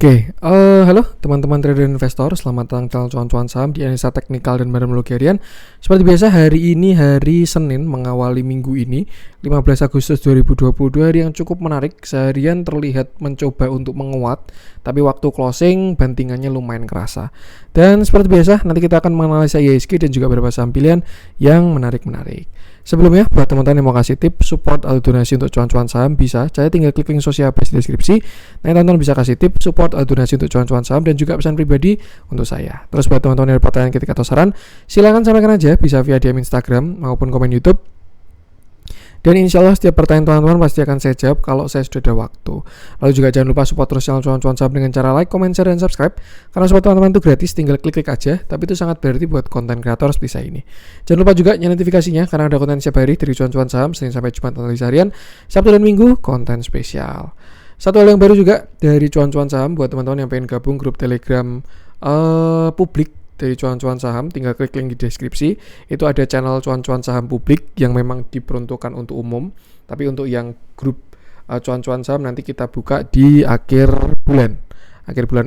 Halo teman-teman trader investor, selamat datang channel cuan-cuan saham di analisa teknikal dan barang harian. Seperti biasa, hari ini hari Senin mengawali minggu ini 15 Agustus 2022, hari yang cukup menarik. Seharian terlihat mencoba untuk menguat, tapi waktu closing bantingannya lumayan kerasa. Dan seperti biasa, nanti kita akan menganalisa IHSG dan juga beberapa saham pilihan yang menarik-menarik. Sebelumnya, buat teman-teman yang mau kasih tips, support atau donasi untuk cuan-cuan saham bisa, saya tinggal klik link sosial di deskripsi. Nah, teman-teman bisa kasih tips, support atau donasi untuk cuan-cuan saham dan juga pesan pribadi untuk saya. Terus buat teman-teman yang ada pertanyaan, kritik atau saran, silakan sampaikan aja, bisa via DM Instagram maupun komen YouTube. Dan insya Allah setiap pertanyaan teman-teman pasti akan saya jawab kalau saya sudah ada waktu. Lalu juga jangan lupa support terus channel cuan-cuan saham dengan cara like, comment, share, dan subscribe. Karena support teman-teman itu gratis, tinggal klik-klik aja. Tapi itu sangat berarti buat konten kreator seperti saya ini. Jangan lupa juga nyalain notifikasinya karena ada konten setiap hari dari cuan-cuan saham, Senin sampai Jumat analisa harian, Sabtu dan Minggu konten spesial. Satu hal yang baru juga dari cuan-cuan saham buat teman-teman yang pengen gabung grup Telegram publik dari cuan-cuan saham, tinggal klik link di deskripsi. Itu ada channel cuan-cuan saham publik yang memang diperuntukkan untuk umum, tapi untuk yang grup cuan-cuan saham nanti kita buka di akhir bulan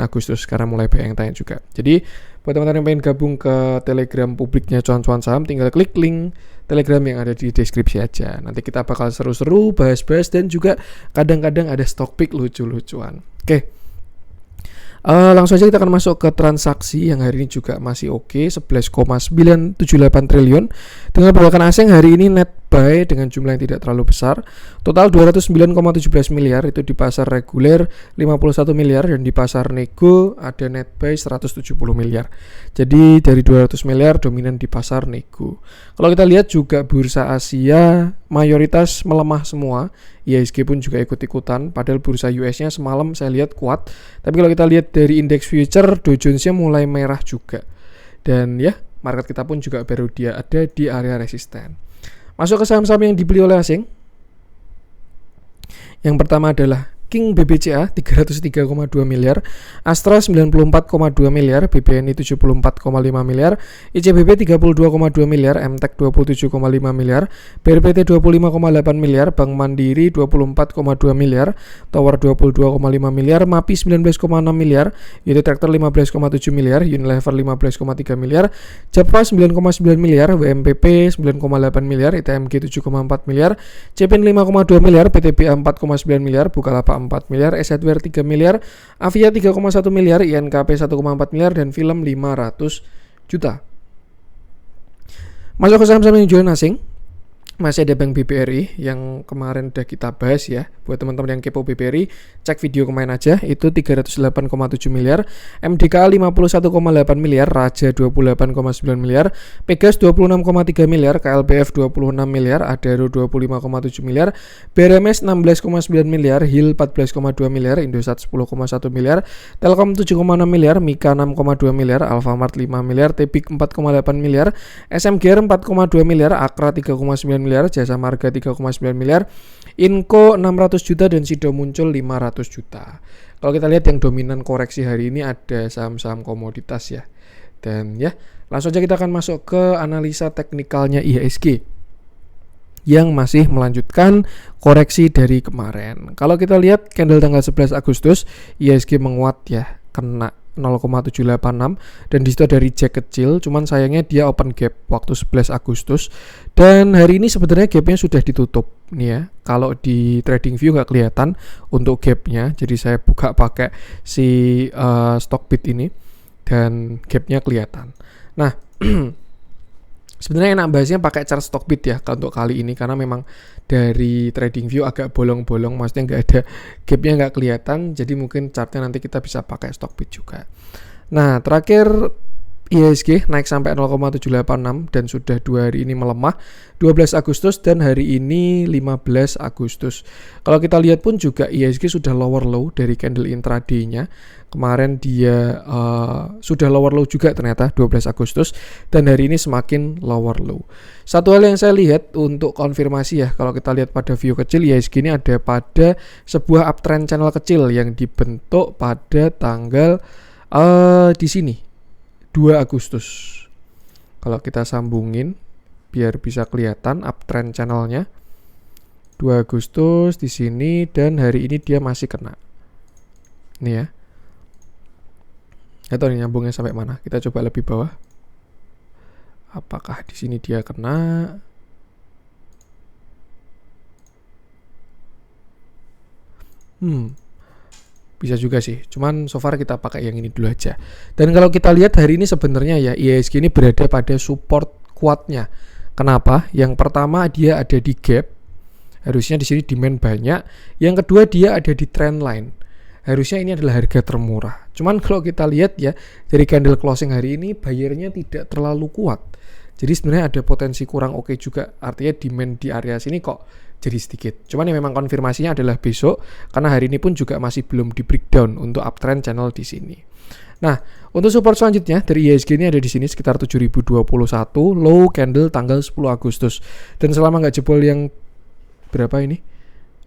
Agustus karena mulai banyak yang tanya juga. Jadi buat teman-teman yang pengen gabung ke Telegram publiknya cuan-cuan saham, tinggal klik link Telegram yang ada di deskripsi aja. Nanti kita bakal seru-seru bahas-bahas dan juga kadang-kadang ada stock pick lucu-lucuan. Langsung aja kita akan masuk ke transaksi yang hari ini juga masih oke, 11,978 triliun. Dengan pergerakan asing hari ini net buy dengan jumlah yang tidak terlalu besar. Total 209,17 miliar itu di pasar reguler, 51 miliar, dan di pasar nego ada net buy 170 miliar. Jadi dari 200 miliar dominan di pasar nego. Kalau kita lihat juga bursa Asia mayoritas melemah semua. IHSG pun juga ikut-ikutan, padahal bursa US-nya semalam saya lihat kuat. Tapi kalau kita lihat dari indeks future, Dow Jones-nya mulai merah juga. Dan ya, market kita pun juga baru dia ada di area resisten. Masuk ke saham-saham yang dibeli oleh asing. Yang pertama adalah King BBCA 303,2 miliar, Astra 94,2 miliar, BBNI 74,5 miliar, ICBP 32,2 miliar, MTEK 27,5 miliar, BRPT 25,8 miliar, Bank Mandiri 24,2 miliar, Tower 22,5 miliar, MAPI 19,6 miliar, Yaitu Tractor 15,7 miliar, Unilever 15,3 miliar, Japfa 9,9 miliar, WMPP 9,8 miliar, ITMG 7,4 miliar, CPN 5,2 miliar, PTBA 4,9 miliar, Bukalapak 4 miliar, Esadware 3 miliar, Avia 3,1 miliar, INKP 1,4 miliar, dan Film 500 juta. Masuk ke saham-saham yang jualan asing. Masih ada Bank BBRI yang kemarin udah kita bahas ya. Buat teman-teman yang kepo BBRI, cek video kemarin aja. Itu 308,7 miliar, MDKA 51,8 miliar, Raja 28,9 miliar, Pegas 26,3 miliar, KLBF 26 miliar, Adaro 25,7 miliar, BRMS 16,9 miliar, HIL 14,2 miliar, Indosat 10,1 miliar, Telkom 7,6 miliar, Mika 6,2 miliar, Alfamart 5 miliar, Tebik 4,8 miliar, SMGR 4,2 miliar, Akra 3,9 miliar, Jasa Marga 3,9 miliar, Inco 600 juta, dan Sido Muncul 500 juta. Kalau kita lihat yang dominan koreksi hari ini ada saham-saham komoditas ya. Dan ya, langsung aja kita akan masuk ke analisa teknikalnya IHSG yang masih melanjutkan koreksi dari kemarin. Kalau kita lihat candle tanggal 11 Agustus, IHSG menguat ya, kena 0,786 dan disitu ada reject kecil, cuman sayangnya dia open gap waktu 11 Agustus dan hari ini sebenarnya gapnya sudah ditutup nih ya. Kalau di trading view nggak kelihatan untuk gapnya, jadi saya buka pakai si Stockbit ini dan gapnya kelihatan. Nah sebenarnya enak bahasnya pakai chart Stockbit ya untuk kali ini karena memang dari trading view agak bolong-bolong, maksudnya nggak ada gapnya, nggak kelihatan, jadi mungkin chartnya nanti kita bisa pakai Stockbit juga. Nah terakhir IHSG naik sampai 0,786 dan sudah 2 hari ini melemah, 12 Agustus dan hari ini 15 Agustus. Kalau kita lihat pun juga IHSG sudah lower low dari candle intraday-nya. Kemarin dia sudah lower low juga ternyata 12 Agustus dan hari ini semakin lower low. Satu hal yang saya lihat untuk konfirmasi ya, kalau kita lihat pada view kecil IHSG ini ada pada sebuah uptrend channel kecil yang dibentuk pada tanggal di sini 2 Agustus. Kalau kita sambungin biar bisa kelihatan uptrend channelnya 2 Agustus di sini dan hari ini dia masih kena. Nih ya. Nggak tahu nih nyambungnya sampai mana. Kita coba lebih bawah. Apakah di sini dia kena? Bisa juga sih. Cuman so far kita pakai yang ini dulu aja. Dan kalau kita lihat hari ini sebenarnya ya IHSG ini berada pada support kuatnya. Kenapa? Yang pertama dia ada di gap. Harusnya di sini demand banyak. Yang kedua dia ada di trend line. Harusnya ini adalah harga termurah. Cuman kalau kita lihat ya dari candle closing hari ini bayarnya tidak terlalu kuat. Jadi sebenarnya ada potensi kurang oke juga. Artinya demand di area sini kok jadi sedikit. Cuman yang memang konfirmasinya adalah besok karena hari ini pun juga masih belum di breakdown untuk uptrend channel di sini. Nah, untuk support selanjutnya dari IHSG ini ada di sini sekitar 7021 low candle tanggal 10 Agustus. Dan selama nggak jebol yang berapa ini?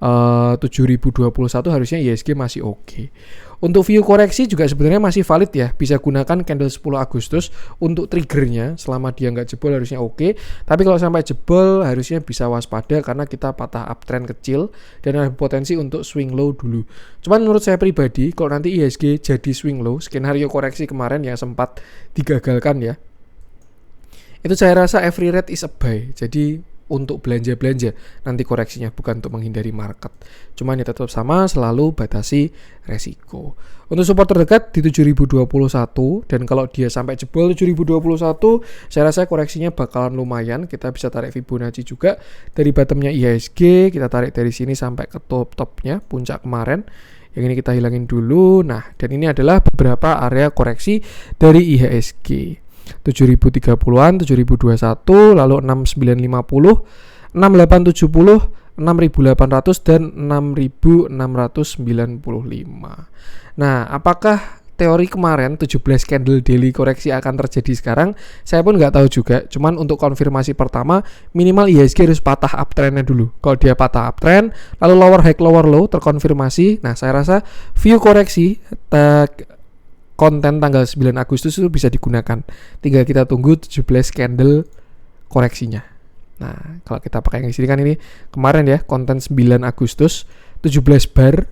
7021 harusnya IHSG masih oke. Untuk view koreksi juga sebenarnya masih valid ya. Bisa gunakan candle 10 Agustus untuk triggernya. Selama dia nggak jebol harusnya oke. Tapi kalau sampai jebol harusnya bisa waspada karena kita patah uptrend kecil dan ada potensi untuk swing low dulu. Cuman menurut saya pribadi kalau nanti IHSG jadi swing low, skenario koreksi kemarin yang sempat digagalkan ya, itu saya rasa every rate is a buy. Jadi untuk belanja-belanja nanti koreksinya, bukan untuk menghindari market. Cuman ya tetap sama, selalu batasi resiko. Untuk support terdekat di 7021 dan kalau dia sampai jebol 7021 saya rasa koreksinya bakalan lumayan. Kita bisa tarik Fibonacci juga dari bottomnya IHSG, kita tarik dari sini sampai ke top-topnya puncak kemarin. Yang ini kita hilangin dulu. Nah, dan ini adalah beberapa area koreksi dari IHSG. 7030-an, 7021, lalu 6950, 6870, 6800 dan 6695. Nah, apakah teori kemarin 17 candle daily koreksi akan terjadi sekarang? Saya pun nggak tahu juga. Cuman untuk konfirmasi pertama, minimal IHSG harus patah uptrendnya dulu. Kalau dia patah uptrend, lalu lower high lower low terkonfirmasi. Nah, saya rasa view koreksi konten tanggal 9 Agustus itu bisa digunakan. Tinggal kita tunggu 17 candle koreksinya. Nah, kalau kita pakai yang di sini kan ini kemarin ya, konten 9 Agustus 17 bar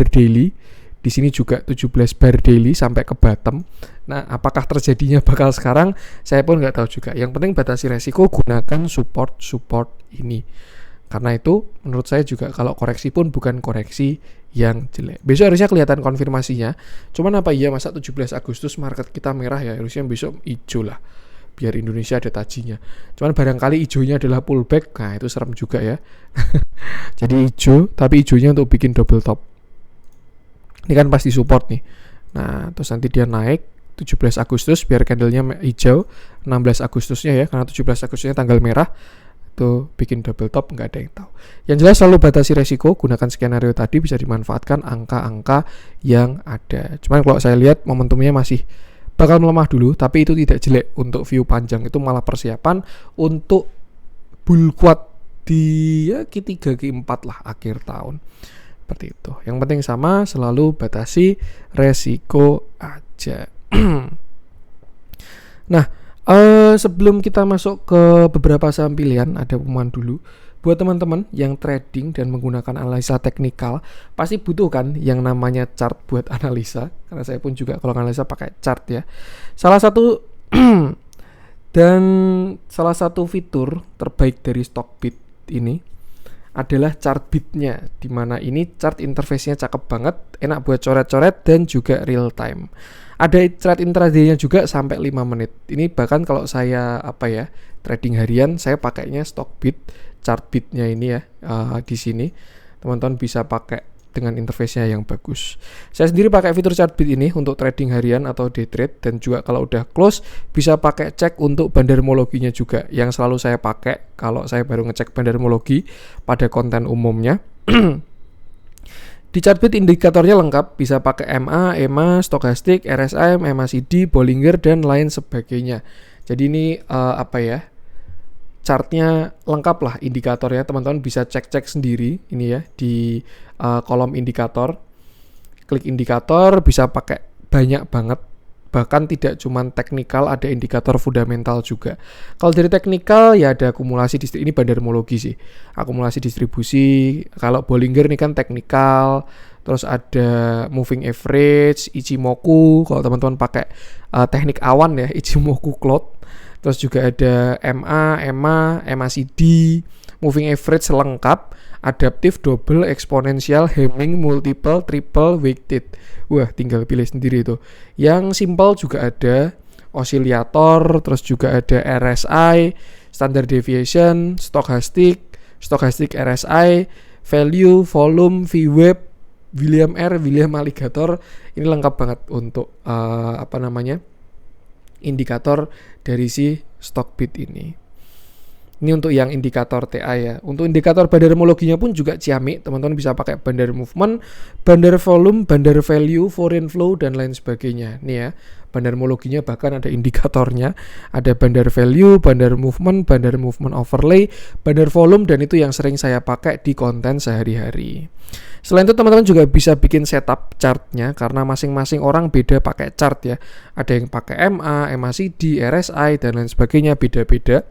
daily. Di sini juga 17 bar daily sampai ke bottom. Nah, apakah terjadinya bakal sekarang? Saya pun nggak tahu juga. Yang penting batasi resiko, gunakan support ini. Karena itu menurut saya juga kalau koreksi pun bukan koreksi yang jelek. Besok harusnya kelihatan konfirmasinya. Cuman apa iya masa 17 Agustus market kita merah ya? Harusnya besok hijau lah. Biar Indonesia ada tajinya. Cuman barangkali hijaunya adalah pullback. Nah, itu serem juga ya. Jadi hijau, tapi hijaunya untuk bikin double top. Ini kan pasti support nih. Nah, terus nanti dia naik 17 Agustus biar candlenya hijau. 16 Agustusnya ya, karena 17 Agustusnya tanggal merah. Itu bikin double top, nggak ada yang tahu. Yang jelas selalu batasi resiko, gunakan skenario tadi, bisa dimanfaatkan angka-angka yang ada. Cuman kalau saya lihat momentumnya masih bakal melemah dulu, tapi itu tidak jelek untuk view panjang. Itu malah persiapan untuk bull kuat di Q3 Q4 lah akhir tahun. Seperti itu. Yang penting sama, selalu batasi resiko aja. Nah, sebelum kita masuk ke beberapa saham pilihan, ada pengumuman dulu. Buat teman-teman yang trading dan menggunakan analisa teknikal, pasti butuh kan yang namanya chart buat analisa. Karena saya pun juga kalau analisa pakai chart ya. Salah satu fitur terbaik dari Stockbit ini adalah chart bitnya, dimana ini chart interface-nya cakep banget, enak buat coret-coret dan juga real time. Ada chart intraday-nya juga sampai 5 menit. Ini bahkan kalau saya trading harian, saya pakainya Stockbit, chart bitnya ini ya, di sini. Teman-teman bisa pakai dengan interface-nya yang bagus. Saya sendiri pakai fitur chart bit ini untuk trading harian atau day trade, dan juga kalau udah close bisa pakai cek untuk bandarmologinya juga, yang selalu saya pakai kalau saya baru ngecek bandarmologi pada konten umumnya. Di Chartbit indikatornya lengkap, bisa pakai MA, EMA, stokastik, RSI, MACD, Bollinger dan lain sebagainya. Jadi ini chartnya lengkap lah indikatornya, teman-teman bisa cek-cek sendiri ini ya di kolom indikator. Klik indikator bisa pakai banyak banget, bahkan tidak cuma teknikal, ada indikator fundamental juga. Kalau dari teknikal ya ada akumulasi ini bandarmologi sih, akumulasi distribusi. Kalau Bollinger ini kan teknikal, terus ada moving average, Ichimoku kalau teman-teman pakai teknik awan ya, Ichimoku cloud. Terus juga ada MA, EMA, MACD, moving average lengkap, adaptive, double, exponential, Hamming, multiple, triple, weighted. Wah, tinggal pilih sendiri itu. Yang simple juga ada oscillator, terus juga ada RSI, standard deviation, stochastic RSI, value, volume, VWAP, William R, William Alligator. Ini lengkap banget untuk indikator dari si Stockbit ini. Ini untuk yang indikator TA ya. Untuk indikator bandarmologinya pun juga ciamik. Teman-teman bisa pakai bandar movement, bandar volume, bandar value, foreign flow, dan lain sebagainya. Nih ya, bandarmologinya bahkan ada indikatornya. Ada bandar value, bandar movement overlay, bandar volume, dan itu yang sering saya pakai di konten sehari-hari. Selain itu teman-teman juga bisa bikin setup chartnya, karena masing-masing orang beda pakai chart ya. Ada yang pakai MA, MACD, RSI, dan lain sebagainya, beda-beda.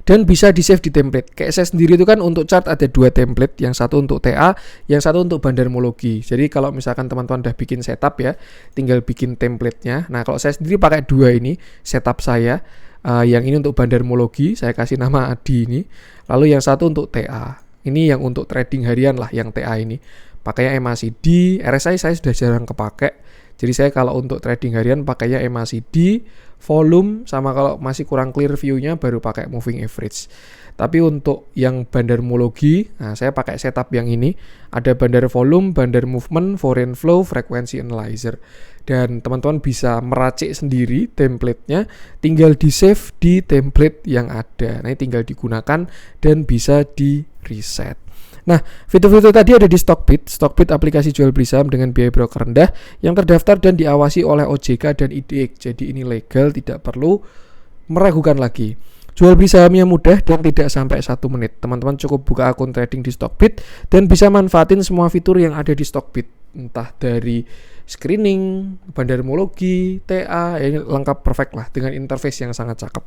Dan bisa di save di template. Kayak saya sendiri itu kan untuk chart ada 2 template, yang satu untuk TA, yang satu untuk bandarmologi. Jadi kalau misalkan teman-teman udah bikin setup ya, tinggal bikin templatenya. Nah kalau saya sendiri pakai 2 ini setup saya. Yang ini untuk bandarmologi, saya kasih nama Adi ini. Lalu yang satu untuk TA. Ini yang untuk trading harian lah, yang TA ini. Pakainya MACD, RSI saya sudah jarang kepake. Jadi saya kalau untuk trading harian pakainya MACD, volume, sama kalau masih kurang clear view-nya baru pakai moving average. Tapi untuk yang bandarmologi, nah saya pakai setup yang ini. Ada bandar volume, bandar movement, foreign flow, frequency analyzer. Dan teman-teman bisa meracik sendiri template-nya, tinggal di-save di template yang ada. Nah, ini tinggal digunakan dan bisa di-reset. Nah, fitur-fitur tadi ada di Stockbit. Stockbit aplikasi jual beli saham dengan biaya broker rendah yang terdaftar dan diawasi oleh OJK dan IDX. Jadi ini legal, tidak perlu meragukan lagi. Jual beli sahamnya mudah dan tidak sampai 1 menit. Teman-teman cukup buka akun trading di Stockbit dan bisa manfaatin semua fitur yang ada di Stockbit. Entah dari screening, bandarmologi, TA, ini lengkap perfect lah dengan interface yang sangat cakep.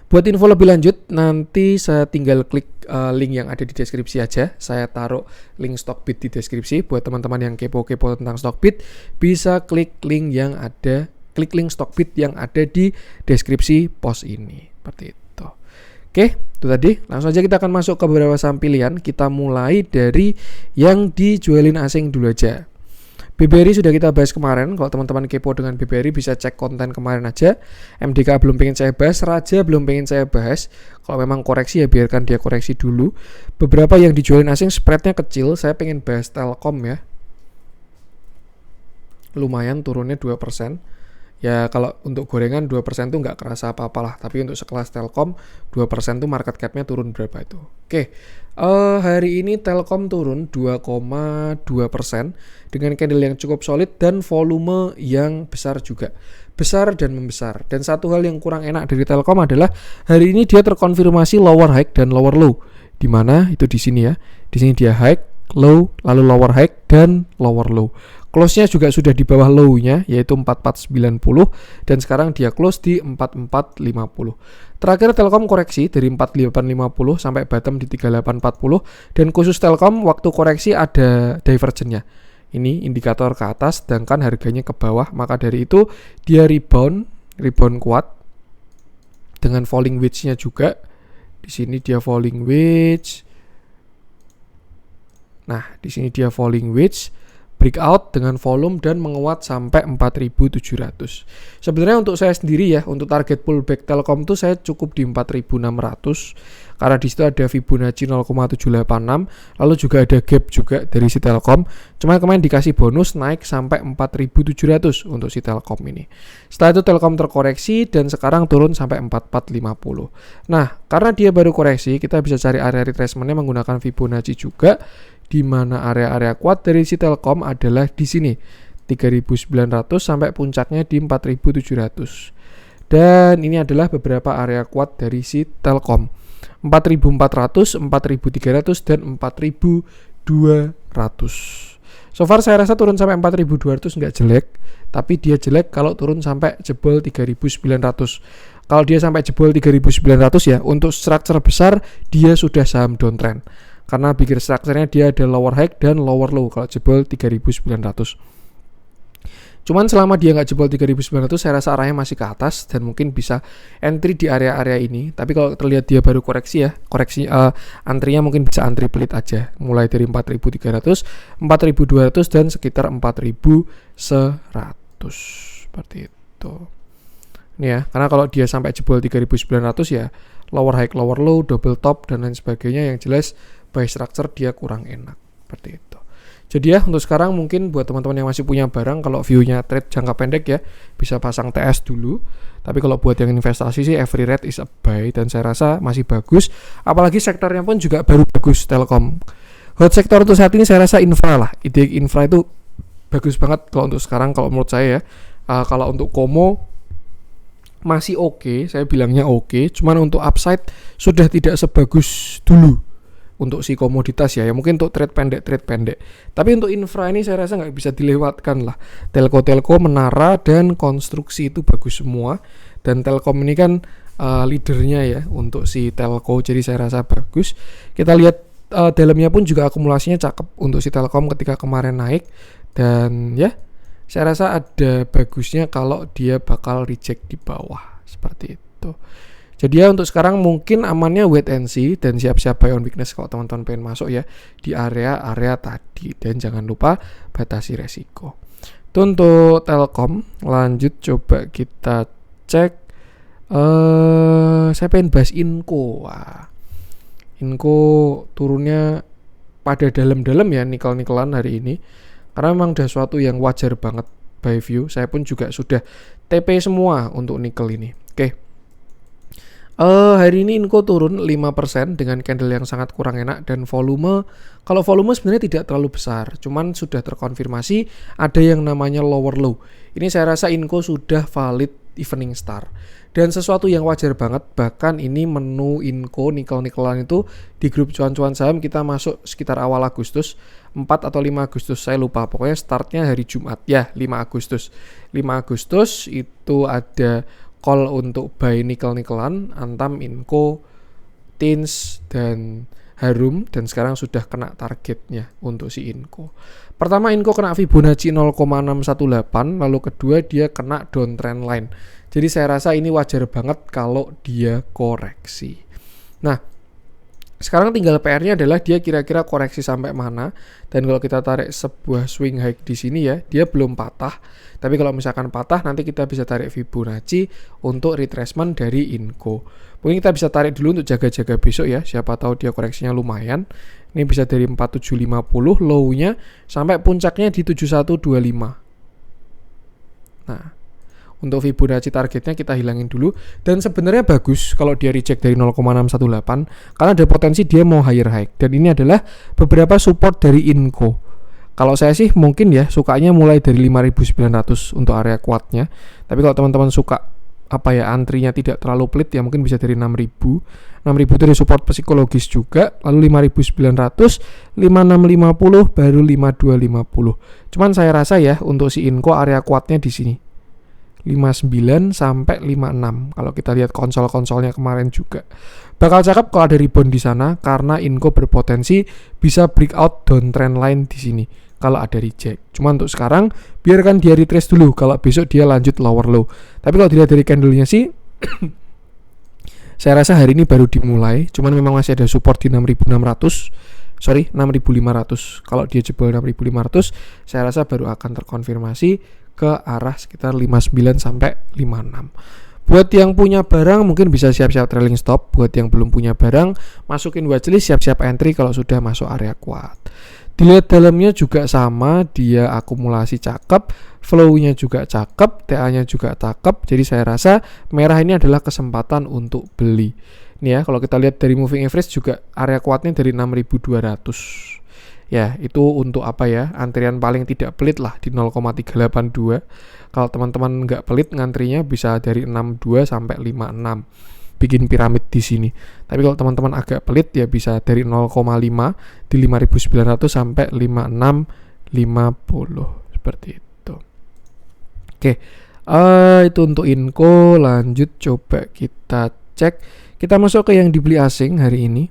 Buat info lebih lanjut, nanti saya tinggal klik link yang ada di deskripsi aja. Saya taruh link Stockbit di deskripsi. Buat teman-teman yang kepo-kepo tentang Stockbit, bisa klik link Stockbit yang ada di deskripsi post ini. Seperti itu. Oke, itu tadi. Langsung aja kita akan masuk ke beberapa saham pilihan. Kita mulai dari yang dijualin asing dulu aja. BBRI sudah kita bahas kemarin. Kalau teman-teman kepo dengan BBRI bisa cek konten kemarin aja. MDK belum pengen saya bahas, Raja belum pengen saya bahas. Kalau memang koreksi ya biarkan dia koreksi dulu. Beberapa yang dijualin asing spreadnya kecil. Saya pengen bahas Telkom ya. Lumayan turunnya 2%. Ya kalau untuk gorengan 2% tuh nggak kerasa apa-apalah. Tapi untuk sekelas Telkom 2% tuh market cap-nya turun berapa itu. Oke, hari ini Telkom turun 2,2% dengan candle yang cukup solid dan volume yang besar juga. Besar dan membesar. Dan satu hal yang kurang enak dari Telkom adalah hari ini dia terkonfirmasi lower high dan lower low. Di mana itu di sini ya. Di sini dia high, low, lalu lower high dan lower low. Close-nya juga sudah di bawah low-nya yaitu 4490 dan sekarang dia close di 4450. Terakhir Telkom koreksi dari 4850 sampai bottom di 3840 dan khusus Telkom waktu koreksi ada divergennya. Ini indikator ke atas sedangkan harganya ke bawah, maka dari itu dia rebound kuat dengan falling wedge-nya juga. Di sini dia falling wedge. Nah, di sini dia falling wedge. Breakout dengan volume dan menguat sampai 4.700. Sebenarnya untuk saya sendiri ya, untuk target pullback Telkom tuh saya cukup di 4.600 karena di situ ada Fibonacci 0,786, lalu juga ada gap juga dari si Telkom. Cuma kemarin dikasih bonus naik sampai 4.700 untuk si Telkom ini. Setelah itu Telkom terkoreksi dan sekarang turun sampai 4450. Nah, karena dia baru koreksi, kita bisa cari area retracement-nya menggunakan Fibonacci juga. Di mana area-area kuat dari si Telkom adalah di sini 3.900 sampai puncaknya di 4.700. Dan ini adalah beberapa area kuat dari si Telkom 4.400, 4.300 dan 4.200. So far saya rasa turun sampai 4.200 nggak jelek, tapi dia jelek kalau turun sampai jebol 3.900. Kalau dia sampai jebol 3.900 ya, untuk structure besar dia sudah saham downtrend. karena bigger structure-nya dia ada lower high dan lower low kalau jebol 3.900. Cuman selama dia nggak jebol 3.900, saya rasa arahnya masih ke atas dan mungkin bisa entry di area-area ini. Tapi kalau terlihat dia baru koreksi antrinya mungkin bisa antri pelit aja, mulai dari 4.300, 4.200 dan sekitar 4.100 seperti itu. Ini ya, karena kalau dia sampai jebol 3.900 ya lower high, lower low, double top dan lain sebagainya, yang jelas buy structure dia kurang enak seperti itu. Jadi ya untuk sekarang mungkin buat teman-teman yang masih punya barang, kalau view-nya trade jangka pendek ya bisa pasang TS dulu. Tapi kalau buat yang investasi sih every rate is a buy dan saya rasa masih bagus. Apalagi sektornya pun juga baru bagus, Telkom. Hot sektor untuk saat ini saya rasa infra lah. Ide infra itu bagus banget kalau untuk sekarang kalau menurut saya ya. Kalau untuk Komo masih oke, saya bilangnya oke. Cuman untuk upside sudah tidak sebagus dulu. Untuk si komoditas ya mungkin untuk trade pendek. Tapi untuk infra ini saya rasa nggak bisa dilewatkan lah. Telco menara dan konstruksi itu bagus semua, dan Telkom ini kan leadernya ya untuk si telco, jadi saya rasa bagus. Kita lihat dalamnya pun juga akumulasinya cakep untuk si Telkom ketika kemarin naik, dan ya saya rasa ada bagusnya kalau dia bakal reject di bawah seperti itu. Jadi ya untuk sekarang mungkin amannya wait and see dan siap-siap buy on weakness kalau teman-teman pengen masuk ya di area-area tadi, dan jangan lupa batasi resiko. Itu untuk Telkom. Lanjut coba kita cek. Saya pengen bahas Inco. Inco turunnya pada dalam-dalam ya nikel-nikelan hari ini, karena memang udah suatu yang wajar banget by view. Saya pun juga sudah TP semua untuk nikel ini. Oke. Hari ini Inco turun 5% dengan candle yang sangat kurang enak, dan volume sebenarnya tidak terlalu besar, cuman sudah terkonfirmasi ada yang namanya lower low. Ini saya rasa Inco sudah valid evening star dan sesuatu yang wajar banget. Bahkan ini menu Inco nikel-nikelan itu di grup cuan-cuan saham kita masuk sekitar awal Agustus, 4 atau 5 Agustus saya lupa, pokoknya startnya hari Jumat ya, 5 Agustus itu ada call untuk buy nikel-nikelan, Antam, Inco, Tins, dan Harum, dan sekarang sudah kena targetnya untuk si Inco. Pertama Inco kena Fibonacci 0,618, lalu kedua dia kena downtrend line. Jadi saya rasa ini wajar banget kalau dia koreksi. Nah, sekarang tinggal PR-nya adalah dia kira-kira koreksi sampai mana. Dan kalau kita tarik sebuah swing high di sini ya, dia belum patah. Tapi kalau misalkan patah, nanti kita bisa tarik Fibonacci untuk retracement dari Inco. Mungkin kita bisa tarik dulu untuk jaga-jaga besok ya. Siapa tahu dia koreksinya lumayan. Ini bisa dari 4750 low-nya sampai puncaknya di 7125. Nah, untuk Fibonacci targetnya kita hilangin dulu. Dan sebenarnya bagus kalau dia reject dari 0,618 karena ada potensi dia mau higher high. Dan ini adalah beberapa support dari Inco. Kalau saya sih mungkin ya sukanya mulai dari 5.900 untuk area kuatnya. Tapi kalau teman-teman suka antrinya tidak terlalu pelit ya mungkin bisa dari 6.000 dari support psikologis juga, lalu 5.900, 5.650 baru 5.250. Cuman saya rasa ya untuk si Inco area kuatnya di sini 59 sampai 56. Kalau kita lihat konsol-konsolnya kemarin juga bakal cakep kalau ada rebound di sana, karena Inco berpotensi bisa breakout downtrend line di sini kalau ada reject. Cuma untuk sekarang biarkan dia retrace dulu, kalau besok dia lanjut lower low. Tapi kalau dilihat dari candlenya sih saya rasa hari ini baru dimulai, cuman memang masih ada support di 6.500. Kalau dia jebol 6.500 saya rasa baru akan terkonfirmasi ke arah sekitar 59 sampai 56. Buat yang punya barang mungkin bisa siap-siap trailing stop. Buat yang belum punya barang, masukin watchlist, siap-siap entry kalau sudah masuk area kuat. Dilihat dalamnya juga sama, dia akumulasi cakep, flow-nya juga cakep, TA-nya juga cakep. Jadi saya rasa merah ini adalah kesempatan untuk beli. Nih ya, kalau kita lihat dari moving average juga area kuatnya dari 6.200. Ya, itu untuk antrian paling tidak pelit lah di 0,382. Kalau teman-teman nggak pelit ngantrinya bisa dari 62 sampai 56. Bikin piramid di sini. Tapi kalau teman-teman agak pelit ya bisa dari 0,5 di 5.900 sampai 5650 seperti itu. Oke. Itu untuk Inco. Lanjut coba kita cek. Kita masuk ke yang dibeli asing hari ini.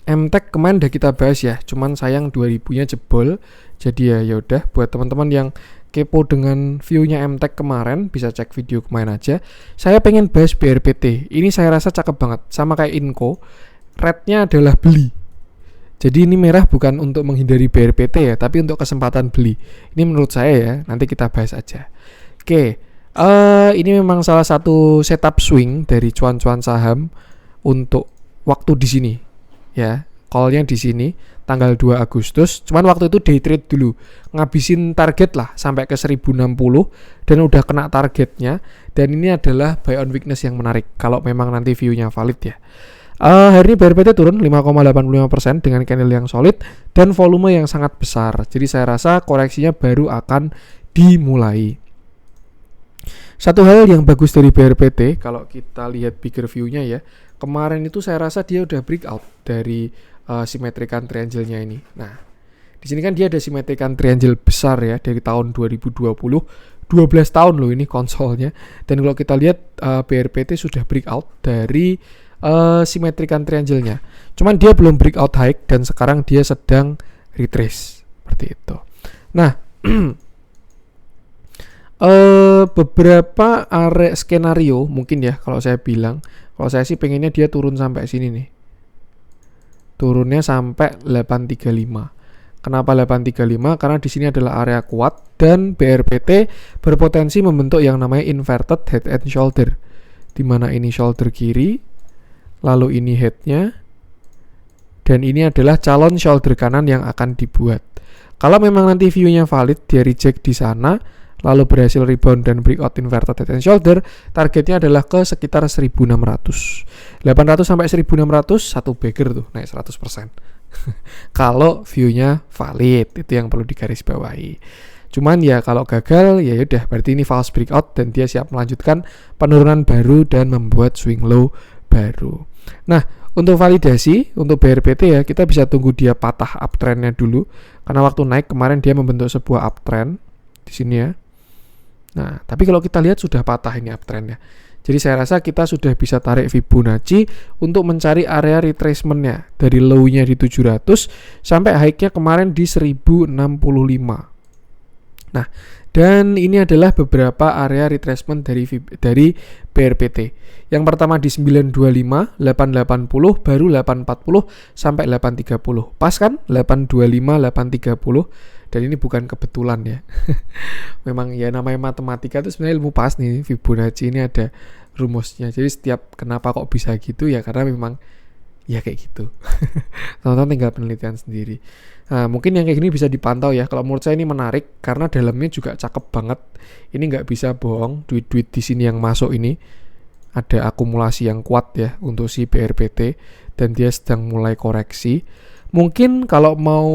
MTech kemarin udah kita bahas ya, cuman sayang 2000-nya jebol. Jadi ya udah buat teman-teman yang kepo dengan view-nya MTech kemarin bisa cek video kemarin aja. Saya pengen bahas BRPT. Ini saya rasa cakep banget, sama kayak Inco. Red-nya adalah beli. Jadi ini merah bukan untuk menghindari BRPT ya, tapi untuk kesempatan beli. Ini menurut saya ya, nanti kita bahas aja. Oke, ini memang salah satu setup swing dari cuan-cuan saham untuk waktu di sini. Ya, call-nya di sini tanggal 2 Agustus. Cuman waktu itu day trade dulu, ngabisin target lah sampai ke 1060 dan udah kena targetnya. Dan ini adalah buy on weakness yang menarik kalau memang nanti view-nya valid ya. Hari ini BRPT turun 5,85% dengan candle yang solid dan volume yang sangat besar. Jadi saya rasa koreksinya baru akan dimulai. Satu hal yang bagus dari BRPT kalau kita lihat bigger view-nya ya, kemarin itu saya rasa dia udah breakout dari symmetrical triangle-nya ini. Nah, di sini kan dia ada symmetrical triangle besar ya dari tahun 2020, 12 tahun loh ini konsolnya. Dan kalau kita lihat BRPT sudah breakout dari symmetrical triangle-nya. Cuman dia belum breakout high dan sekarang dia sedang retrace seperti itu. Nah, beberapa area skenario mungkin ya kalau saya bilang, kalau saya sih pengennya dia turun sampai sini nih. Turunnya sampai 835. Kenapa 835? Karena di sini adalah area kuat dan BRPT berpotensi membentuk yang namanya inverted head and shoulder. Di mana ini shoulder kiri, lalu ini headnya, dan ini adalah calon shoulder kanan yang akan dibuat. Kalau memang nanti view-nya valid, dia reject di sana, lalu berhasil rebound dan breakout inverted head and shoulder, targetnya adalah ke sekitar 1600. 800 sampai 1600, satu bagger tuh, naik 100%. Kalau view-nya valid, itu yang perlu digarisbawahi. Cuman ya kalau gagal, ya udah berarti ini false breakout dan dia siap melanjutkan penurunan baru dan membuat swing low baru. Nah, untuk validasi, untuk BRPT ya, kita bisa tunggu dia patah uptrendnya dulu. Karena waktu naik kemarin dia membentuk sebuah uptrend di sini ya. Nah, tapi kalau kita lihat sudah patah ini uptrendnya. Jadi saya rasa kita sudah bisa tarik Fibonacci untuk mencari area retracement-nya dari low-nya di 700 sampai high-nya kemarin di 1065. Nah, dan ini adalah beberapa area retracement dari BRPT. Yang pertama di 925, 880, baru 840 sampai 830. Pas kan? 825, 830. Dan ini bukan kebetulan ya. Memang ya namanya matematika itu sebenarnya ilmu pas nih. Fibonacci ini ada rumusnya. Jadi setiap kenapa kok bisa gitu ya karena memang ya kayak gitu. Teman-teman tinggal penelitian sendiri. Nah, mungkin yang kayak gini bisa dipantau ya. Kalau menurut saya ini menarik karena dalamnya juga cakep banget. Ini nggak bisa bohong. Duit-duit di sini yang masuk ini ada akumulasi yang kuat ya untuk si BRPT dan dia sedang mulai koreksi. Mungkin kalau mau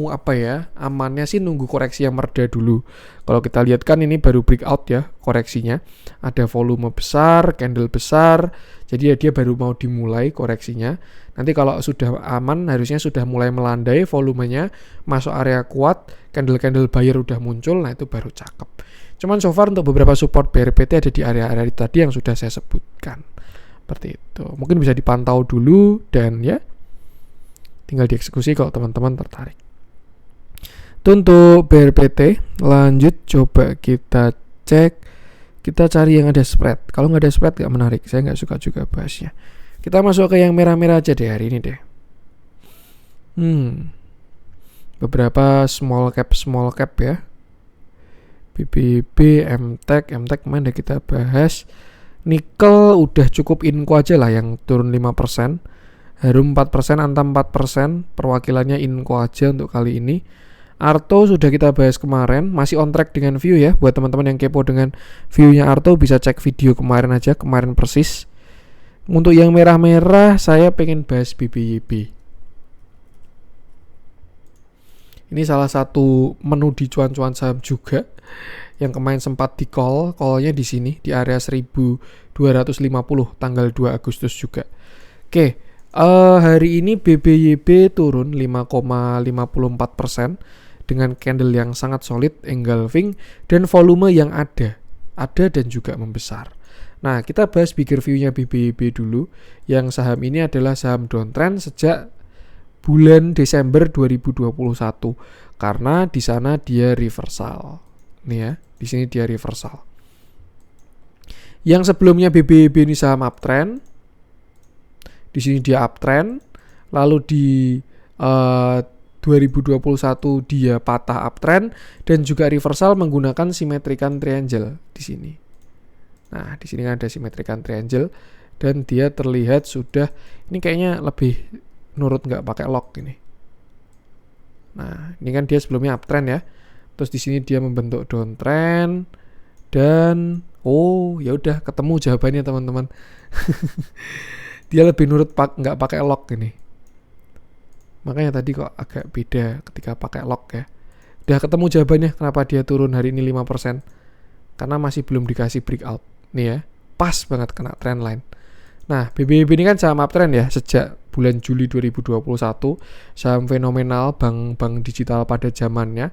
amannya sih nunggu koreksi yang mereda dulu. Kalau kita lihat kan ini baru breakout ya koreksinya. Ada volume besar, candle besar. Jadi ya dia baru mau dimulai koreksinya. Nanti kalau sudah aman harusnya sudah mulai melandai volumenya, masuk area kuat, candle-candle buyer udah muncul, nah itu baru cakep. Cuman so far untuk beberapa support BRPT ada di area-area tadi yang sudah saya sebutkan. Seperti itu. Mungkin bisa dipantau dulu dan ya tinggal dieksekusi kalau teman-teman tertarik. Itu untuk BRPT. Lanjut coba kita cek. Kita cari yang ada spread. Kalau nggak ada spread nggak menarik. Saya nggak suka juga bahasnya. Kita masuk ke yang merah-merah aja deh hari ini deh. Beberapa small cap ya. BBB, MTech kemarin udah kita bahas. Nikel udah cukup Inco aja lah yang turun 5%. Harum 4%, Antam 4%, perwakilannya Inco aja untuk kali ini. Arto sudah kita bahas kemarin, masih on track dengan view ya. Buat teman-teman yang kepo dengan view-nya Arto bisa cek video kemarin aja, kemarin persis. Untuk yang merah-merah saya pengen bahas BBYB. Ini salah satu menu di cuan-cuan saham juga yang kemarin sempat di call-nya di sini di area 1250 tanggal 2 Agustus juga. Oke. Hari ini BBYB turun 5,54% dengan candle yang sangat solid, engulfing, dan volume yang ada dan juga membesar. Nah, kita bahas bigger view-nya BBB dulu. Yang saham ini adalah saham downtrend sejak bulan Desember 2021 karena di sana dia reversal. Nih ya, di sini dia reversal. Yang sebelumnya BBB ini saham uptrend. Di sini dia uptrend. Lalu di 2021 dia patah uptrend dan juga reversal menggunakan symmetrical triangle di sini. Nah, di sini kan ada symmetrical triangle dan dia terlihat sudah ini kayaknya lebih nurut nggak pakai lock ini. Nah, ini kan dia sebelumnya uptrend ya. Terus di sini dia membentuk downtrend dan ya udah ketemu jawabannya teman-teman. Dia lebih nurut nggak pakai lock ini. Makanya tadi kok agak beda ketika pakai lock ya. Udah ketemu jawabannya kenapa dia turun hari ini 5%. Karena masih belum dikasih breakout. Nih ya, pas banget kena trendline. Nah, BBB ini kan saham uptrend ya sejak bulan Juli 2021. Saham fenomenal bank digital pada zamannya.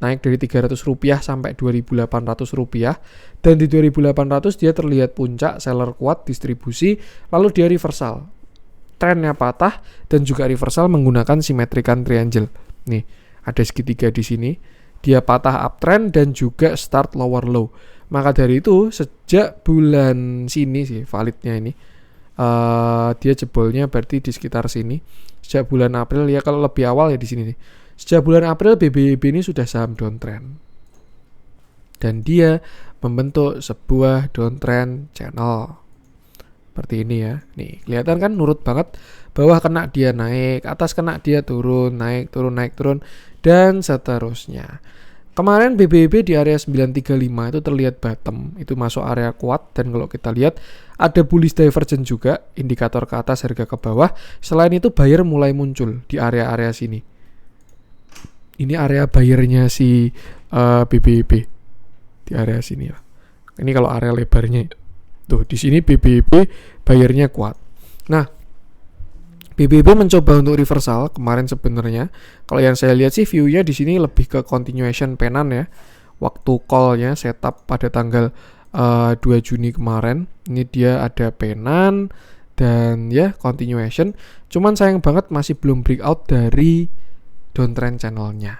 Naik dari Rp300 sampai Rp2.800. Dan di 2.800 dia terlihat puncak, seller kuat, distribusi, lalu dia reversal. Trennya patah dan juga reversal menggunakan symmetrical triangle. Nih, ada segitiga di sini. Dia patah uptrend dan juga start lower low. Maka dari itu sejak bulan sini sih validnya ini dia jebolnya berarti di sekitar sini. Sejak bulan April ya, kalau lebih awal ya di sini nih. Sejak bulan April BBB ini sudah saham downtrend. Dan dia membentuk sebuah downtrend channel. Seperti ini ya. Nih, kelihatan kan nurut banget. Bawah kena dia naik, atas kena dia turun, naik turun dan seterusnya. Kemarin BBB di area 935 itu terlihat bottom, itu masuk area kuat dan kalau kita lihat ada bullish divergence juga, indikator ke atas harga ke bawah. Selain itu buyer mulai muncul di area-area sini. Ini area buyernya si BBB di area sini lah. Ini kalau area lebarnya. Tuh di sini BBB buyernya kuat. Nah, BBB mencoba untuk reversal kemarin sebenarnya. Kalau yang saya lihat sih view-nya di sini lebih ke continuation penan ya. Waktu call-nya setup pada tanggal 2 Juni kemarin. Ini dia ada penan dan ya continuation. Cuman sayang banget masih belum breakout dari downtrend channel-nya.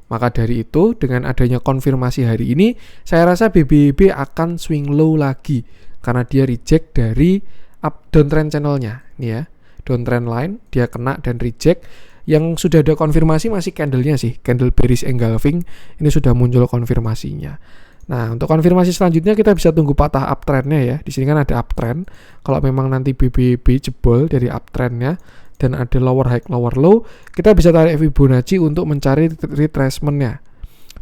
Maka dari itu dengan adanya konfirmasi hari ini, saya rasa BBB akan swing low lagi karena dia reject dari downtrend channel-nya. Nih ya. Downtrend line dia kena dan reject. Yang sudah ada konfirmasi masih candlenya sih, candle bearish engulfing ini sudah muncul konfirmasinya. Nah, untuk konfirmasi selanjutnya kita bisa tunggu patah uptrendnya ya. Di sini kan ada uptrend. Kalau memang nanti BBB jebol dari uptrendnya dan ada lower high lower low, kita bisa tarik Fibonacci untuk mencari retracement-nya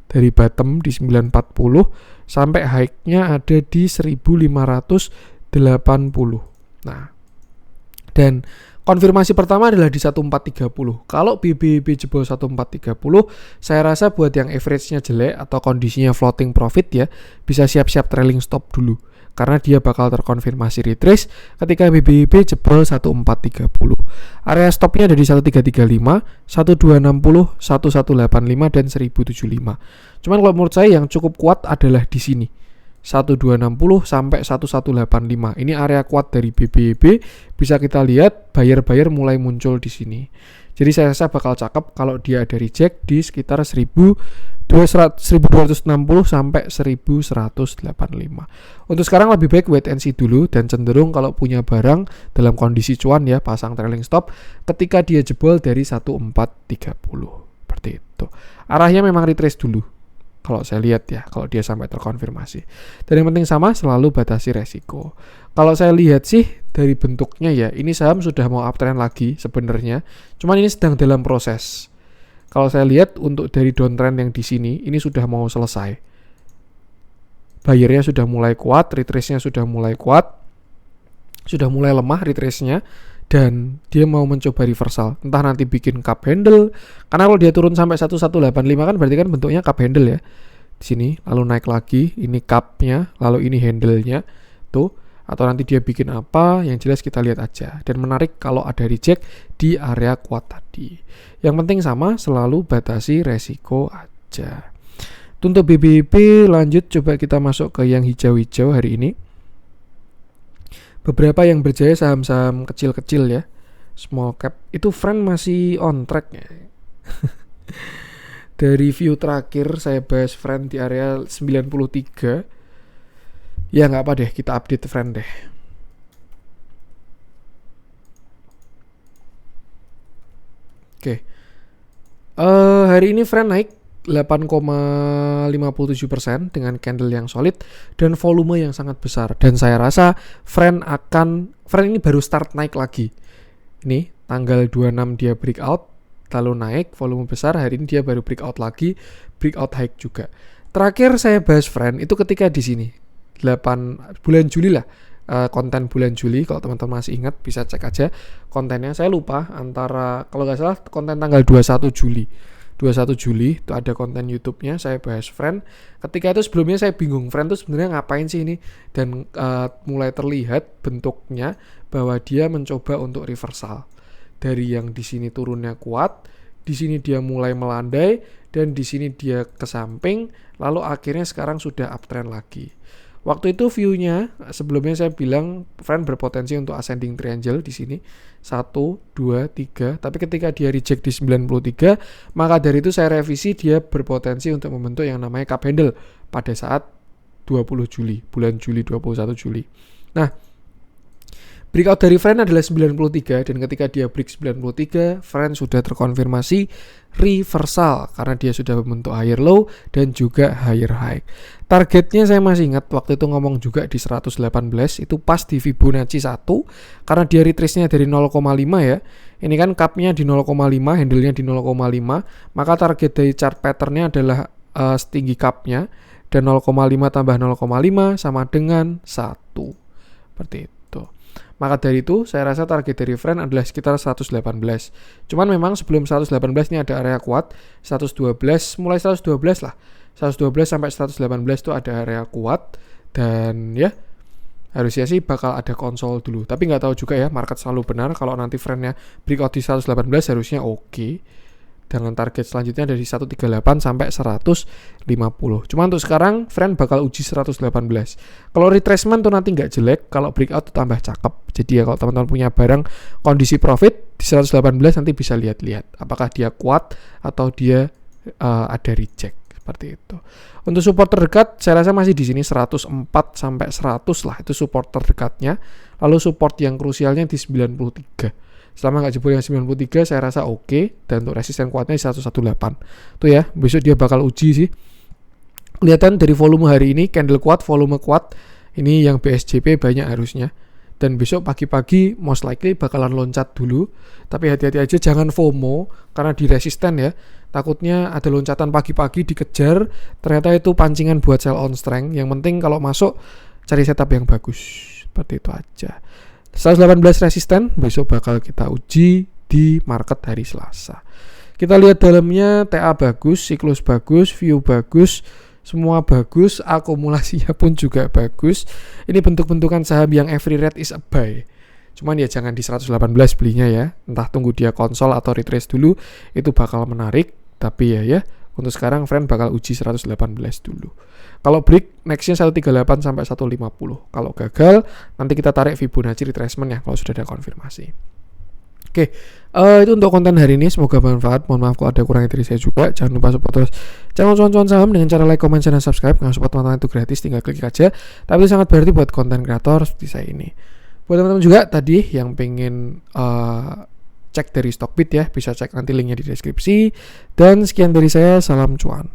dari bottom di 940 sampai high-nya ada di 1580. Nah, dan konfirmasi pertama adalah di 1430. Kalau BBB jebol 1430, saya rasa buat yang average-nya jelek atau kondisinya floating profit ya, bisa siap-siap trailing stop dulu. Karena dia bakal terkonfirmasi retrace ketika BBB jebol 1430. Area stopnya ada di 1335, 1260, 1185 dan 1075. Cuman kalau menurut saya yang cukup kuat adalah di sini. 1260 sampai 1185. Ini area kuat dari BBB. Bisa kita lihat buyer-buyer mulai muncul di sini. Jadi saya rasa bakal cakep kalau dia ada reject di sekitar 1260 sampai 1185. Untuk sekarang lebih baik wait and see dulu dan cenderung kalau punya barang dalam kondisi cuan ya pasang trailing stop ketika dia jebol dari 1430. Seperti itu. Arahnya memang retrace dulu. Kalau saya lihat ya, kalau dia sampai terkonfirmasi. Dan yang penting sama, selalu batasi resiko. Kalau saya lihat sih dari bentuknya ya, ini saham sudah mau uptrend lagi sebenarnya. Cuman ini sedang dalam proses. Kalau saya lihat untuk dari downtrend yang di sini, ini sudah mau selesai. Buyernya sudah mulai kuat, retrace-nya sudah mulai kuat, sudah mulai lemah retrace-nya. Dan dia mau mencoba reversal, entah nanti bikin cup handle, karena kalau dia turun sampai 1185 kan berarti kan bentuknya cup handle ya di sini, lalu naik lagi, ini cupnya, lalu ini handle-nya tuh, atau nanti dia bikin apa, yang jelas kita lihat aja. Dan menarik kalau ada reject di area kuat tadi. Yang penting sama, selalu batasi resiko aja. Untuk BBB lanjut, coba kita masuk ke yang hijau-hijau hari ini. beberapa yang berjaya saham-saham kecil-kecil ya, small cap, itu friend masih on track ya. Dari view terakhir saya bahas friend di area 93. Ya nggak apa deh, kita update friend deh. Oke. Hari ini friend naik 8,57% dengan candle yang solid dan volume yang sangat besar. Dan saya rasa friend ini baru start naik lagi. Ini tanggal 26 dia breakout, lalu naik volume besar. Hari ini dia baru breakout lagi, breakout high juga. Terakhir saya bahas friend itu ketika di sini 8 bulan Juli lah, konten bulan Juli. Kalau teman-teman masih ingat bisa cek aja kontennya. Saya lupa antara, kalau nggak salah konten tanggal 21 Juli itu ada konten YouTube-nya saya bahas friend. Ketika itu sebelumnya saya bingung friend itu sebenarnya ngapain sih ini, dan mulai terlihat bentuknya bahwa dia mencoba untuk reversal dari yang di sini turunnya kuat, di sini dia mulai melandai, dan di sini dia ke samping, lalu akhirnya sekarang sudah uptrend lagi. Waktu itu view-nya sebelumnya saya bilang friend berpotensi untuk ascending triangle di sini 1, 2, 3, tapi ketika dia reject di 93, maka dari itu saya revisi dia berpotensi untuk membentuk yang namanya cup handle pada saat 20 Juli, bulan Juli 21 Juli. Nah, breakout dari friend adalah 93, dan ketika dia break 93, friend sudah terkonfirmasi reversal karena dia sudah membentuk higher low dan juga higher high. Targetnya saya masih ingat waktu itu ngomong juga di 118, itu pas di Fibonacci 1 karena dia retrace-nya dari 0,5 ya. Ini kan cup-nya di 0,5, handle-nya di 0,5, maka target dari chart pattern-nya adalah setinggi cup-nya, dan 0,5 tambah 0,5 sama dengan 1. Seperti itu. Maka dari itu saya rasa target dari friend adalah sekitar 118. Cuman memang sebelum 118 ini ada area kuat 112, mulai 112 lah. 112 sampai 118 itu ada area kuat, dan ya harusnya sih bakal ada konsol dulu. Tapi nggak tahu juga ya, market selalu benar. Kalau nanti friendnya breakout di 118 harusnya oke. Dengan target selanjutnya dari 138 sampai 150. Cuma untuk sekarang friend bakal uji 118. Kalau retracement tuh nanti nggak jelek, kalau breakout tuh tambah cakep. Jadi ya kalau teman-teman punya barang kondisi profit di 118 nanti bisa lihat-lihat apakah dia kuat atau dia ada reject seperti itu. Untuk support terdekat saya rasa masih di sini 104 sampai 100 lah, itu support terdekatnya. Lalu support yang krusialnya di 93. Selama nggak jebol yang 93 saya rasa oke. Dan untuk resisten kuatnya di 118. Tuh ya, besok dia bakal uji sih. Kelihatan dari volume hari ini, candle kuat, volume kuat. Ini yang BSJP banyak harusnya. Dan besok pagi-pagi most likely bakalan loncat dulu. Tapi hati-hati aja, jangan FOMO karena di resisten ya. Takutnya ada loncatan pagi-pagi dikejar, ternyata itu pancingan buat sell on strength. Yang penting kalau masuk cari setup yang bagus. Seperti itu aja. 118 resisten besok bakal kita uji di market hari Selasa. Kita lihat dalamnya, TA bagus, siklus bagus, view bagus, semua bagus, akumulasinya pun juga bagus. Ini bentuk-bentukan saham yang every red is a buy. Cuman ya jangan di 118 belinya ya. Entah tunggu dia konsol atau retrace dulu, itu bakal menarik. Tapi ya untuk sekarang friend bakal uji 118 dulu. Kalau break nextnya 138 sampai 150. Kalau gagal nanti kita tarik Fibonacci retracement ya kalau sudah ada konfirmasi. Oke, itu untuk konten hari ini, semoga bermanfaat. Mohon maaf kalau ada kurangnya dari saya juga. Jangan lupa support terus channel cuan-cuan saham dengan cara like, comment, dan subscribe. Karena support teman-teman itu gratis, tinggal klik aja. Tapi itu sangat berarti buat konten kreator seperti saya ini. Buat teman-teman juga tadi yang pengen cek dari Stockbit ya, bisa cek nanti linknya di deskripsi. Dan sekian dari saya, salam cuan.